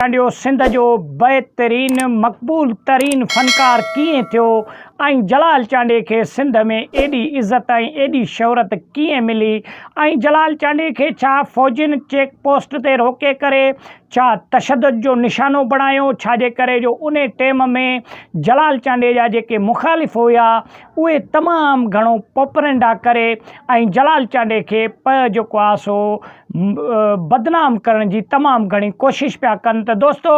चांडियो सिंध जो बेहतरीन मक़बूल तरीन फ़नकार कीअं थियो ऐं जलाल चांडे के सिंध में एडी इज़्ज़त ऐं एडी शोहरत कीअं मिली ऐं जलाल चांडे के छा फ़ौजियुनि चेक पोस्ट ते रोके करे छा तशद्दुद जो निशानो बणायो, छाजे करे जो उन टाइम में जलाल चांडे जा जेके मुखालिफ़ हुआ उहे तमामु घणो पोपरंडा करे ऐं जलाल चांडे के जेको आहे सो बदनाम करण जी तमामु घणी कोशिशि पिया कनि। त दोस्तो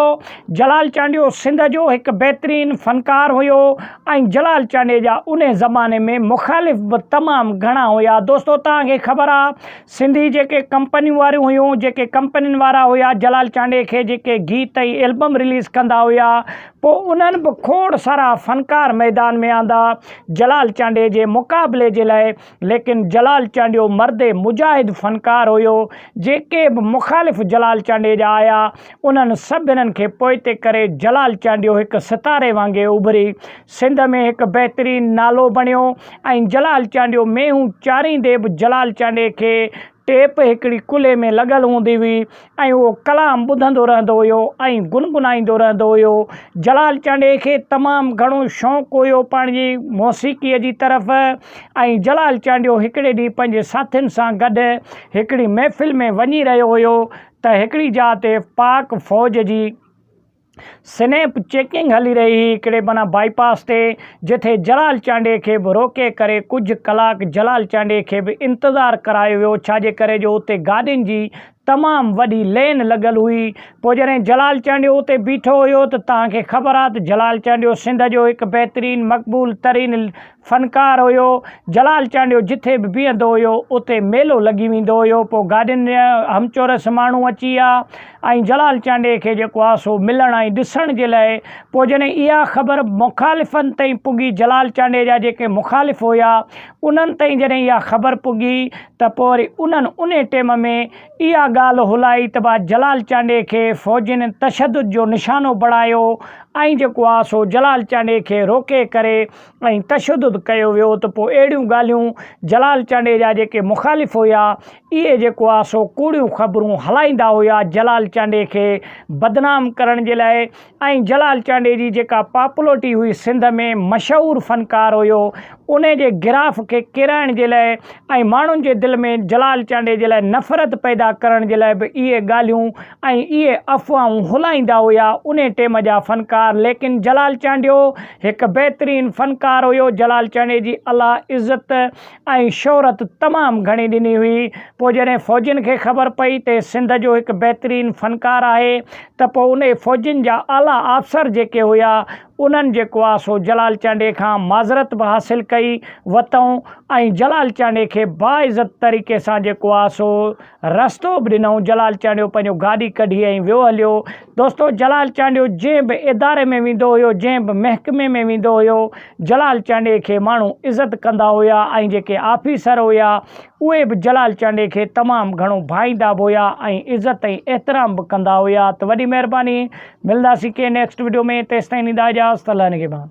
जलाल चांडियो सिंध जो हिकु बहितरीनु फ़नकार हुयो ऐं जलाल चांडे जा उन ज़माने में मुखालिफ़ बि तमामु घणा हुया। दोस्तो तव्हांखे ख़बर आहे सिंधी जेके कंपनियूं वारियूं हुयूं, जेके कंपनियुनि वारा हुया जलाल चांडे खे जेके गीत ऐं एल्बम रिलीज़ कंदा हुया, पोइ उन्हनि बि खोड़ सारा फ़नकार मैदान में आंदा जलाल चांडे जे मुक़ाबले जे लाइ। लेकिन जलाल चांडियो मर्द मुजाहिद फ़नकार हुयो। जेके बि मुखालिफ़ जलाल चांडे जा आया उन्हनि सभिनीनि खे पोइते करे जलाल चांडियो हिकु सितारे वांगुरु उभरी सिंध में हिकु बहितरीनु नालो बणियो ऐं जलाल चांडियो मेहूं चाढ़ींदे बि जलाल चांडे खे टेप हिकिड़ी कुल्हे में लॻल हूंदी हुई ऐं उहो कलाम ॿुधंदो रहंदो हुयो ऐं गुनगुनाईंदो रहंदो हुयो। जलाल चांडे खे तमामु घणो शौक़ु हुयो पंहिंजी मौसीक़ीअ जी तरफ़ ऐं जलाल चांडियो हिकिड़े ॾींहुं पंहिंजे साथियुनि सां गॾु हिकिड़ी महफ़िल में वञी रहियो हुयो त हिकिड़ी जाइ ते पाक फ़ौज जी स्नैप चेकिंग हली रही हुई हिकिड़े माना बाईपास ते, जिथे जलाल चांडे खे बि रोके करे कुझु कलाक जलाल चांडे खे बि इंतज़ारु करायो वियो, छाजे करे जो उते गाॾियुनि जी तमामु वॾी लेन लॻल हुई। पोइ जॾहिं जलाल चांडियो उते बीठो हुयो त तव्हांखे ख़बर आहे त जलाल चांडियो सिंध जो हिकु बहितरीनु मक़बूल तरीन फ़नकार हुयो। जलाल चांडियो जिथे बि बीहंदो हुयो उते मेलो लॻी वेंदो हुयो। पोइ गाॾियुनि हमचोरस माण्हू अची विया ऐं जलाल चांडे खे जेको आहे सो मिलण ऐं ॾिसण जे लाइ। पोइ जॾहिं इहा ख़बर मुखालिफ़नि ताईं पुगी, जलाल चांडे जा जेके मुखालिफ़ हुया उन्हनि ताईं जॾहिं इहा ख़बर पुगी त पोइ वरी उन्हनि उन टाइम में इहा ॻाल्हि हुलाई त भई जलाल चांडे खे फ़ौजियुनि तशद्दुद जो निशानो बणायो ऐं जेको आहे सो जलाल चांडे खे रोके करे ऐं तशद्दुद कयो वियो। त पोइ अहिड़ियूं ॻाल्हियूं जलाल चांडे जा जेके मुखालिफ़ हुया इहे जेको आहे सो कूड़ियूं ख़बरूं हलाईंदा हुया जलाल चांडे खे बदनाम करण जे लाइ। ऐं जलाल चांडे जी जेका पॉपुलरिटी हुई सिंध में मशहूरु फ़नकार हुयो उन जे गिराफ़ खे किराइण जे लाइ ऐं माण्हुनि जे दिलि में जलाल चांडे जे लाइ नफ़रत पैदा करण जे लाइ बि इहे ॻाल्हियूं ऐं इहे अफ़वाहूं हुलाईंदा हुया उन टाइम जा फ़नकार। लेकिन जलाल चांडियो हिकु बहितरीनु फ़नकार हुयो। जलाल चांडे जी अला इज़्ज़त ऐं शोहरत तमामु घणी ॾिनी हुई। पोइ जॾहिं फ़ौजियुनि खे ख़बर पई त सिंध जो हिकु बहितरीनु फ़नकार आहे त पोइ उन फ़ौजियुनि जा आला अफ़सर जेके हुया उन्हनि जेको आहे सो जलाल चांडे खां माज़रत बि हासिलु कई वरितऊं ऐं जलाल चांडे खे बाइज़त तरीक़े सां जेको आहे सो रस्तो बि ॾिनऊं। जलाल चांडियो पंहिंजो गाॾी कढी ऐं वियो हलियो। दोस्तो जलाल चांडियो जंहिं बि इदारे में वेंदो हुयो, जंहिं बि महकमे में वेंदो हुयो, जलाल चांडे खे माण्हू इज़त कंदा हुया ऐं जेके आफ़ीसर हुया उहे बि जलाल चांडे खे तमामु घणो भाईंदा बि हुया ऐं इज़त ऐं एतिराम बि कंदा हुया। त वॾी महिरबानी, मिलंदासीं के नेक्स्ट वीडियो में, तेसिताईं ॾींदा इजाज़त, अल्लाह निगहबान।